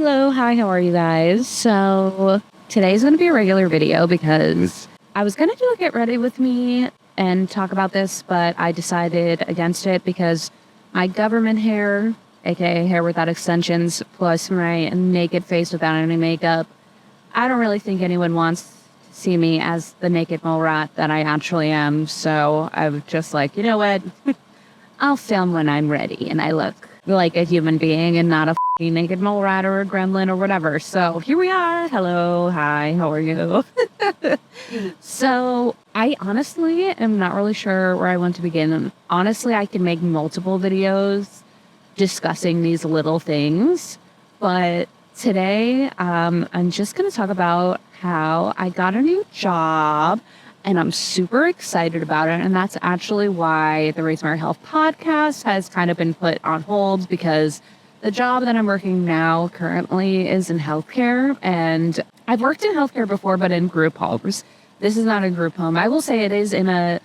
Hello, hi, how are you guys? So today's going to be a regular video because I was going to do a get ready with me and talk about this, but I decided against it because my government hair, aka hair without extensions, plus my naked face without any makeup, I don't really think anyone wants to see me as the naked mole rat that I actually am. So I was just like, you know what? I'll film when I'm ready and I look like a human being and not a naked mole rat or a gremlin or whatever. So here we are. Hello. Hi. How are you? So I honestly am not really sure where I want to begin. Honestly, I can make multiple videos discussing these little things, but today I'm just going to talk about how I got a new job and I'm super excited about it. And that's actually why the Raise My Health podcast has kind of been put on hold, because the job that I'm working now currently is in healthcare. And I've worked in healthcare before, but in group homes. This is not a group home. I will say it is in a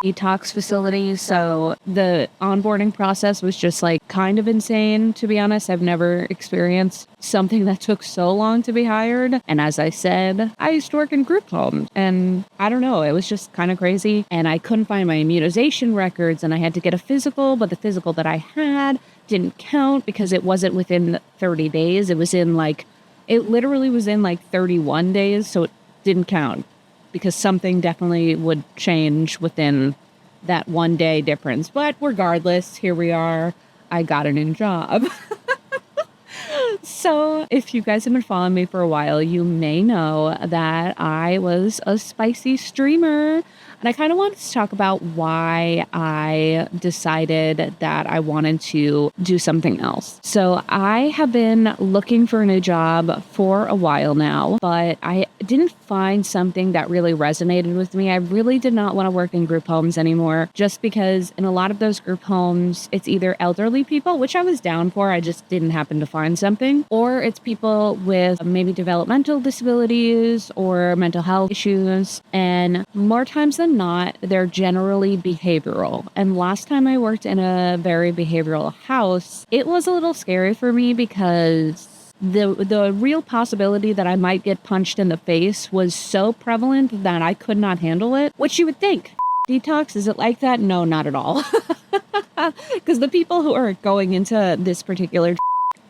detox facility. So the onboarding process was just like kind of insane, to be honest. I've never experienced something that took so long to be hired. And as I said, I used to work in group homes and I don't know, it was just kind of crazy. And I couldn't find my immunization records and I had to get a physical, but the physical that I had didn't count because it wasn't within 30 days. It literally was in like 31 days. So it didn't count, because something definitely would change within that 1 day difference. But regardless, here we are. I got a new job. So if you guys have been following me for a while, you may know that I was a spicy streamer. And I kind of wanted to talk about why I decided that I wanted to do something else. So I have been looking for a new job for a while now, but I didn't find something that really resonated with me. I really did not want to work in group homes anymore, just because in a lot of those group homes, it's either elderly people, which I was down for, I just didn't happen to find something, or it's people with maybe developmental disabilities or mental health issues. And more times than not, they're generally behavioral. And last time I worked in a very behavioral house, it was a little scary for me because the real possibility that I might get punched in the face was so prevalent that I could not handle it, which you would think. Detox, is it like that? No, not at all. Because the people who are going into this particular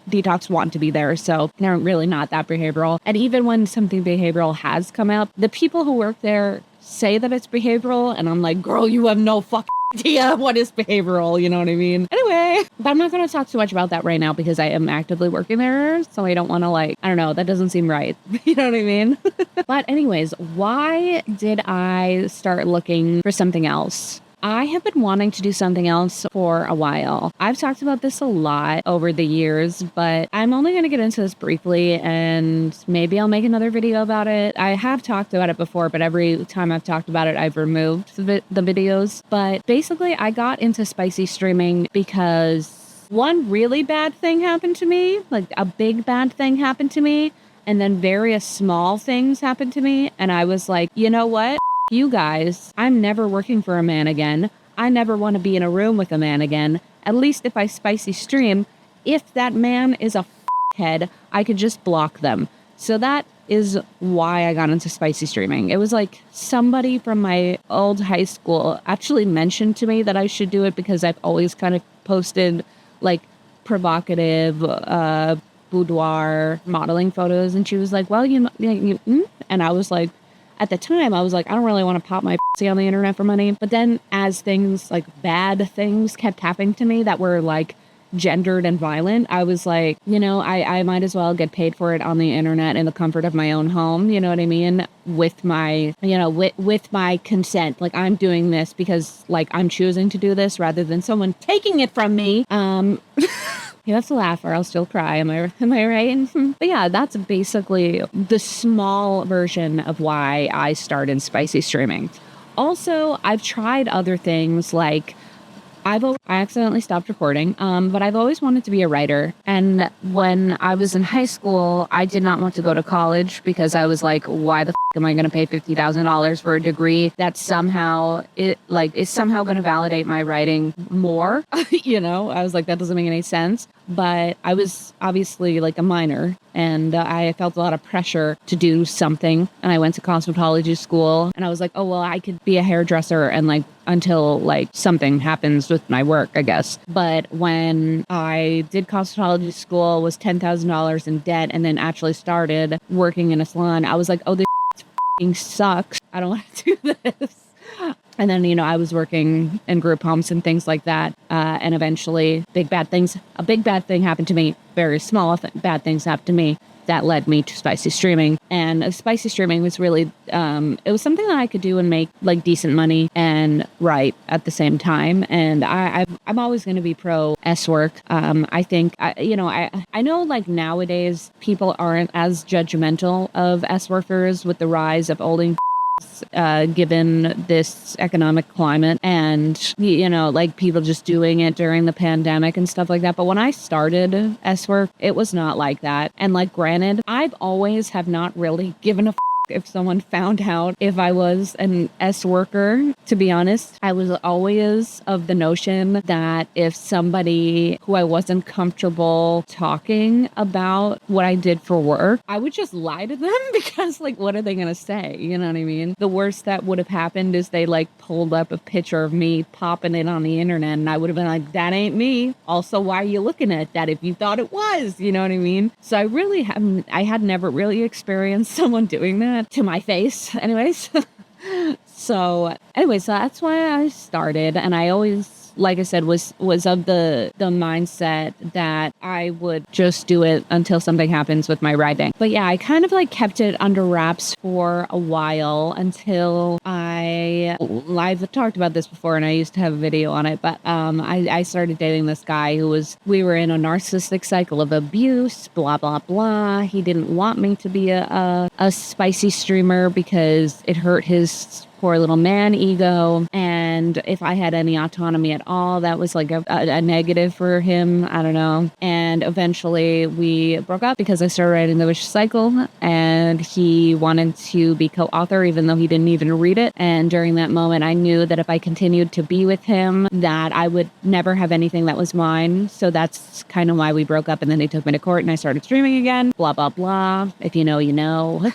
detox want to be there, so they're really not that behavioral. And even when something behavioral has come up, the people who work there say that it's behavioral, and I'm like, girl, you have no fucking idea what is behavioral, you know what I mean? Anyway, but I'm not going to talk too much about that right now because I am actively working there, so I don't want to I don't know, that doesn't seem right. You know what I mean? But anyways, why did I start looking for something else? I have been wanting to do something else for a while. I've talked about this a lot over the years, but I'm only going to get into this briefly and maybe I'll make another video about it. I have talked about it before, but every time I've talked about it, I've removed the videos. But basically, I got into spicy streaming because one really bad thing happened to me, like a big bad thing happened to me, and then various small things happened to me. And I was like, you know what? You guys, I'm never working for a man again. I never want to be in a room with a man again. At least if I spicy stream, if that man is a head, I could just block them. So that is why I got into spicy streaming. It was like somebody from my old high school actually mentioned to me that I should do it because I've always kind of posted like provocative boudoir modeling photos. And she was like, well, and I was like, at the time, I was like, I don't really want to pop my pussy on the internet for money. But then as things like bad things kept happening to me that were like gendered and violent, I was like, I might as well get paid for it on the internet in the comfort of my own home. You know what I mean? With my, with my consent. Like, I'm doing this because like I'm choosing to do this rather than someone taking it from me. You have to laugh or I'll still cry. Am I right? But yeah, that's basically the small version of why I started spicy streaming. Also, I've tried other things like I accidentally stopped recording, but I've always wanted to be a writer. And when I was in high school, I did not want to go to college because I was like, why the am I going to pay $50,000 for a degree that somehow is somehow going to validate my writing more? I was like, that doesn't make any sense. but I was obviously like a minor, and I felt a lot of pressure to do something. And I went to cosmetology school, and I was like, oh, well, I could be a hairdresser and like until like something happens with my work, I guess. But when I did cosmetology school, was $10,000 in debt, and then actually started working in a salon, I was like, oh, this f***ing sucks. I don't want to do this. And then, I was working in group homes and things like that. And eventually a big bad thing happened to me. Very small bad things happened to me that led me to spicy streaming. And spicy streaming was really, it was something that I could do and make like decent money and write at the same time. And I'm always going to be pro S work. I think, I know like nowadays people aren't as judgmental of S workers with the rise of old given this economic climate and, like people just doing it during the pandemic and stuff like that. But when I started S work, it was not like that. And like, granted, I've always have not really given a if someone found out if I was an S worker. To be honest, I was always of the notion that if somebody who I wasn't comfortable talking about what I did for work, I would just lie to them because like, what are they going to say? You know what I mean? The worst that would have happened is they like pulled up a picture of me popping it on the internet, and I would have been like, that ain't me. Also, why are you looking at that if you thought it was? You know what I mean? So I had never really experienced someone doing that to my face anyways. So that's why I started. And I always, like I said, was of the mindset that I would just do it until something happens with my writing. But yeah, I kind of like kept it under wraps for a while until I've talked about this before and I used to have a video on it, but I started dating this guy we were in a narcissistic cycle of abuse, blah, blah, blah. He didn't want me to be a spicy streamer because it hurt his poor little man ego. And if I had any autonomy at all, that was like a negative for him. I don't know. And eventually we broke up because I started writing The Vicious Cycle, and he wanted to be co-author even though he didn't even read it. And during that moment, I knew that if I continued to be with him, that I would never have anything that was mine. So that's kind of why we broke up. And then they took me to court and I started streaming again, blah, blah, blah. If you know, you know.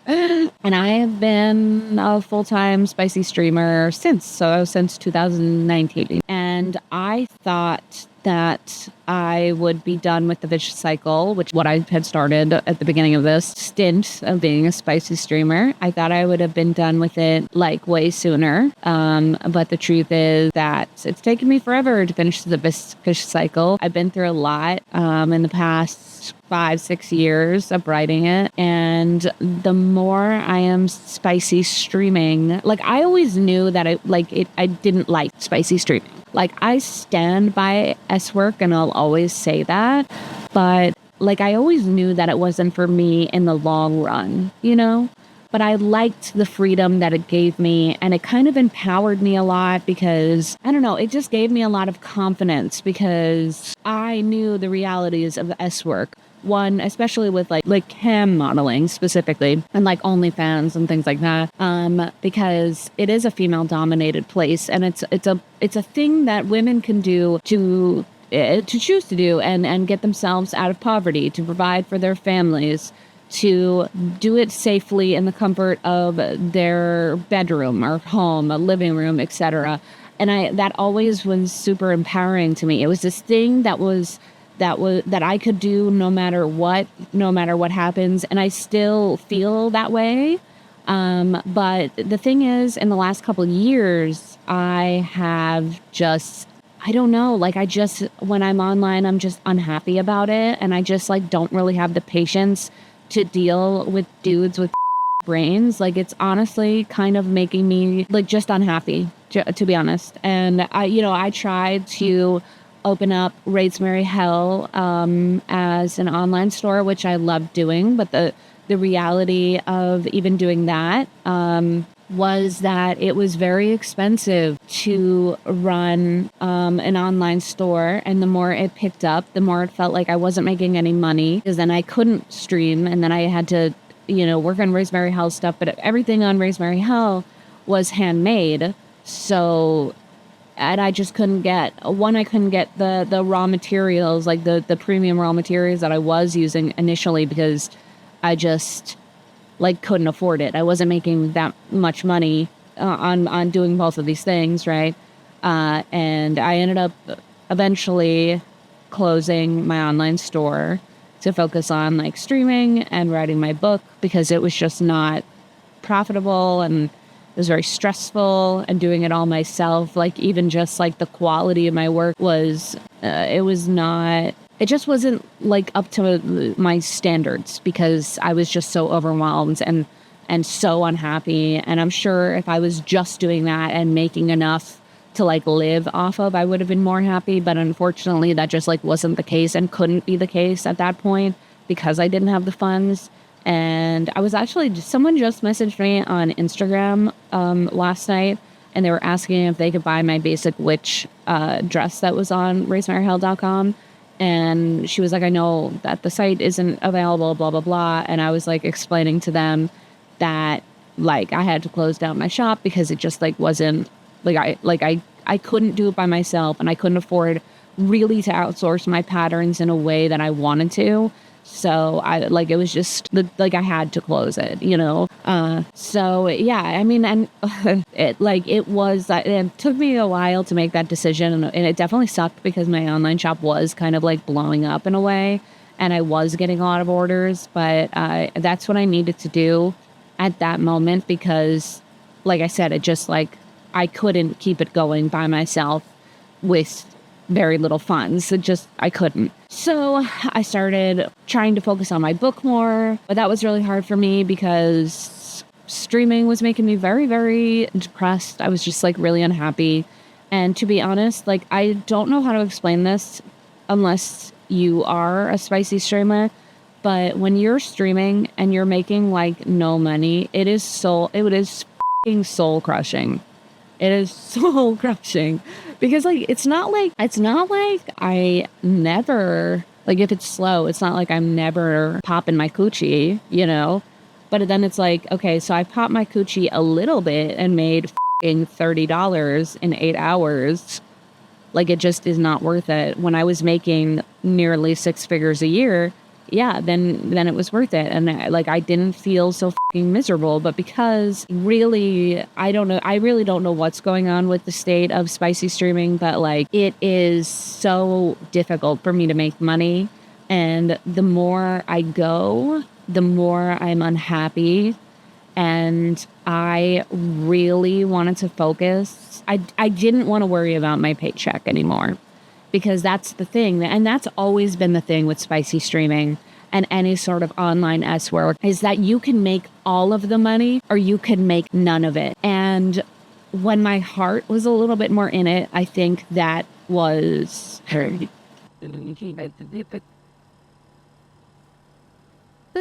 And I have been a full-time spicy streamer since 2019. And I thought that I would be done with The Vicious Cycle, which what I had started at the beginning of this stint of being a spicy streamer. I thought I would have been done with it like way sooner. But the truth is that it's taken me forever to finish The Vicious Cycle. I've been through a lot in the past 5-6 years of writing it, and the more I am spicy streaming, like I always knew that I didn't like spicy streaming. Like I stand by S work and I'll always say that, but like I always knew that it wasn't for me in the long run, but I liked the freedom that it gave me, and it kind of empowered me a lot because, I don't know, it just gave me a lot of confidence because I knew the realities of the S work. One, especially with like cam modeling specifically, and like OnlyFans and things like that, because it is a female dominated place, and it's a thing that women can do to choose to do and get themselves out of poverty, to provide for their families, to do it safely in the comfort of their bedroom or home, a living room, etc. And that always was super empowering to me. It was this thing that I could do no matter what happens, and I still feel that way. But the thing is, in the last couple of years, I have just, I don't know, when I'm online, I'm just unhappy about it, and I just don't really have the patience to deal with dudes with brains. It's honestly kind of making me just unhappy, to be honest. And I tried to open up Raise Mary Hell as an online store, which I love doing, but the reality of even doing that was that it was very expensive to run an online store, and the more it picked up, the more it felt like I wasn't making any money, because then I couldn't stream, and then I had to work on Raise Mary Hell stuff, but everything on Raise Mary Hell was handmade. So and I just couldn't get I couldn't get the raw materials, like the premium raw materials that I was using initially, because I just like couldn't afford it. I wasn't making that much money on doing both of these things, right? And I ended up eventually closing my online store to focus on like streaming and writing my book, because it was just not profitable, and it was very stressful, and doing it all myself, like even just like the quality of my work was it just wasn't like up to my standards, because I was just so overwhelmed and so unhappy. And I'm sure if I was just doing that and making enough to like live off of, I would have been more happy. But unfortunately, that just like wasn't the case, and couldn't be the case at that point, because I didn't have the funds. And I was actually, someone just messaged me on Instagram last night, and they were asking if they could buy my basic witch dress that was on raisemyhell.com. And she was like, I know that the site isn't available, blah, blah, blah. And I was like explaining to them that like I had to close down my shop, because it just like wasn't I couldn't do it by myself, and I couldn't afford really to outsource my patterns in a way that I wanted to. So it was just like I had to close it, you know? So yeah, I mean, and it took me a while to make that decision, and it definitely sucked, because my online shop was kind of like blowing up in a way, and I was getting a lot of orders, but that's what I needed to do at that moment, because like I said, it just like, I couldn't keep it going by myself with very little funds. I couldn't. So I started trying to focus on my book more, but that was really hard for me, because streaming was making me very, very depressed. I was just like really unhappy. And to be honest, like I don't know how to explain this unless you are a spicy streamer, but when you're streaming and you're making like no money, it is fucking soul crushing. It is soul crushing, because like it's not like I never, like if it's slow, it's not like I'm never popping my coochie, you know. But then it's like, okay, so I popped my coochie a little bit and made fucking $30 in 8 hours. Like it just is not worth it. When I was making nearly 6 figures a year, yeah, then it was worth it. And I didn't feel so fucking miserable. But because really, I really don't know what's going on with the state of spicy streaming, but like it is so difficult for me to make money. And the more I go, the more I'm unhappy. And I really wanted to focus. I didn't want to worry about my paycheck anymore. Because that's the thing, and that's always been the thing with spicy streaming and any sort of online S work, is that you can make all of the money or you can make none of it. And when my heart was a little bit more in it, I think that was the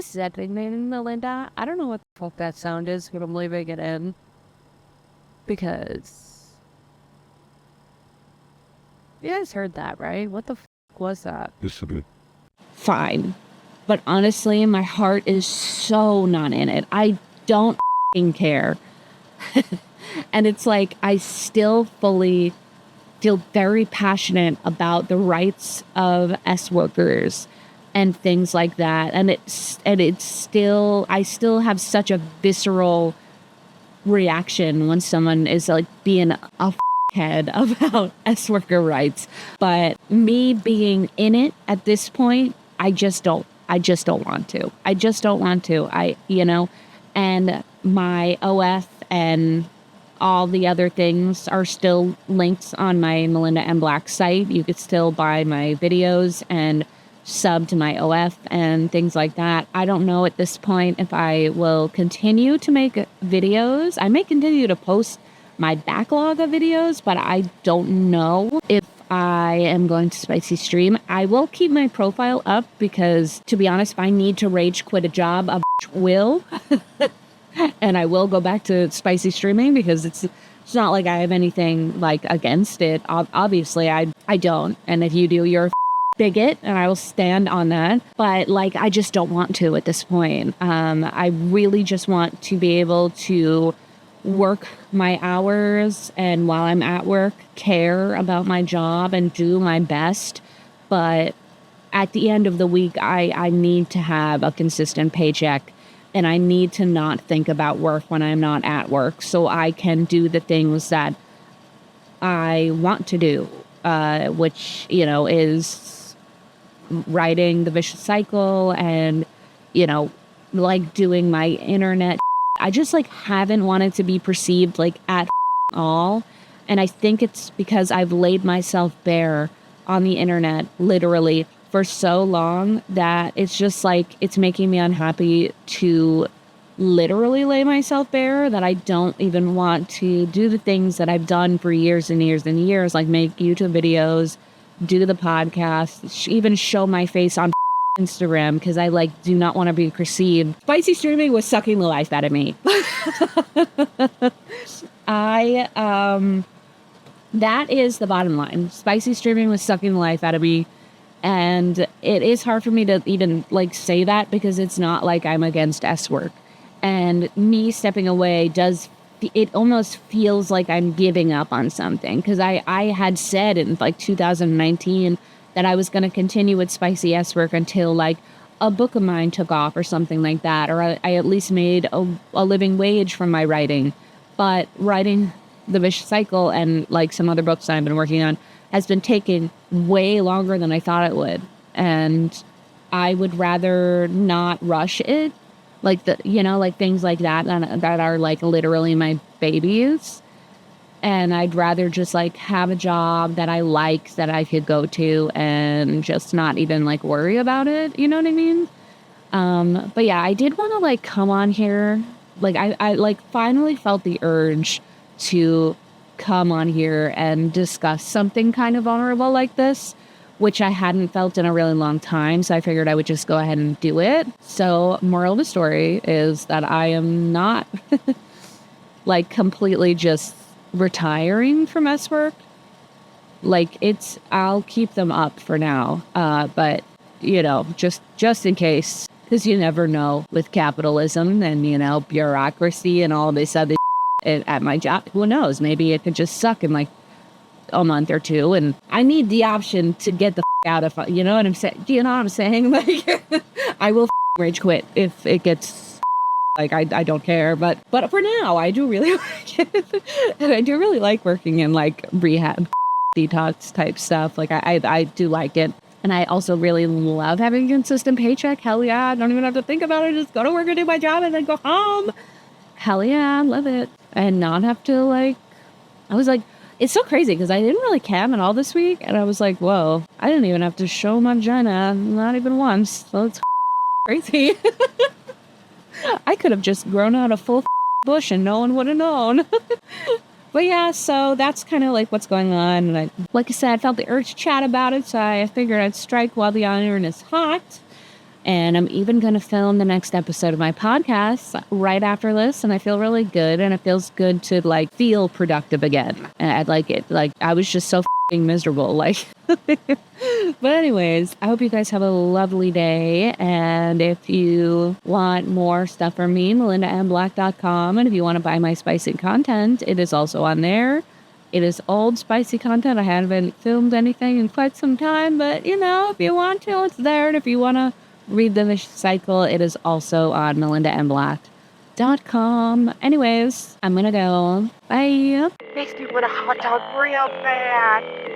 setting, Melinda. I don't know what the fuck that sound is, but I'm leaving it in, because you guys heard that, right? What the fuck was that? Fine. But honestly, my heart is so not in it. I don't fucking care. And it's like, I still fully feel very passionate about the rights of S workers and things like that. And it's still, I still have such a visceral reaction when someone is like being a head about S worker rights. But me being in it at this point, I just don't want to. And my OF and all the other things are still linked on my Melinda M. Black site. You could still buy my videos and sub to my OF and things like that. I don't know at this point if I will continue to make videos. I may continue to post my backlog of videos, but I don't know if I am going to spicy stream. I will keep my profile up, because to be honest, if I need to rage quit a job, I will. And I will go back to spicy streaming, because it's not like I have anything like against it. Obviously I don't. And if you do, you're a bigot, and I will stand on that. But like, I just don't want to at this point. I really just want to be able to work my hours, and while I'm at work, care about my job and do my best. But at the end of the week, I need to have a consistent paycheck, and I need to not think about work when I'm not at work, so I can do the things that I want to do, which, is writing The Vicious Cycle and, like doing my internet. I just like haven't wanted to be perceived like at all. And I think it's because I've laid myself bare on the internet literally for so long that it's just like it's making me unhappy to literally lay myself bare, that I don't even want to do the things that I've done for years and years and years, like make YouTube videos, do the podcast, even show my face on Instagram, because I like do not want to be perceived. Spicy streaming was sucking the life out of me. That is the bottom line. Spicy streaming was sucking the life out of me. And it is hard for me to even like say that, because it's not like I'm against S work. And me stepping away it almost feels like I'm giving up on something. Because I had said in like 2019 that I was going to continue with Spicy S work until like a book of mine took off or something like that. Or I at least made a living wage from my writing. But writing The Vicious Cycle and like some other books that I've been working on has been taking way longer than I thought it would. And I would rather not rush it. Like like things like that are like literally my babies. And I'd rather just like have a job that I like, that I could go to and just not even like worry about it. You know what I mean? But yeah, I did want to like come on here. Like I like finally felt the urge to come on here and discuss something kind of vulnerable like this, which I hadn't felt in a really long time. So I figured I would just go ahead and do it. So moral of the story is that I am not like completely just retiring from S work. Like I'll keep them up for now. But just in case, because you never know with capitalism and, bureaucracy and all this other at my job. Who knows? Maybe it could just suck in like a month or two, and I need the option to get the out of, you know what I'm saying? Do you know what I'm saying? Like, I will rage quit if it gets like, I don't care, but for now, I do really like it. And I do really like working in like rehab detox type stuff. Like I do like it. And I also really love having a consistent paycheck. Hell yeah. I don't even have to think about it. Just go to work and do my job and then go home. Hell yeah. I love it. And not have to like, I was like, it's so crazy because I didn't really cam at all this week. And I was like, whoa, I didn't even have to show my vagina. Not even once. So it's crazy. I could have just grown out a full bush and no one would have known. But yeah, so that's kind of like what's going on. And like I said, I felt the urge to chat about it. So I figured I'd strike while the iron is hot. And I'm even going to film the next episode of my podcast right after this. And I feel really good. And it feels good to like feel productive again. And I like it. Like I was just so miserable. Like, but anyways, I hope you guys have a lovely day. And if you want more stuff from me, melindamblack.com. And if you want to buy my spicy content, it is also on there. It is old spicy content. I haven't filmed anything in quite some time, but if you want to, it's there. And if you want to read The Vicious Cycle, it is also on melindamblack.com. Anyways, I'm gonna go. Bye. Makes me want a hot dog real bad.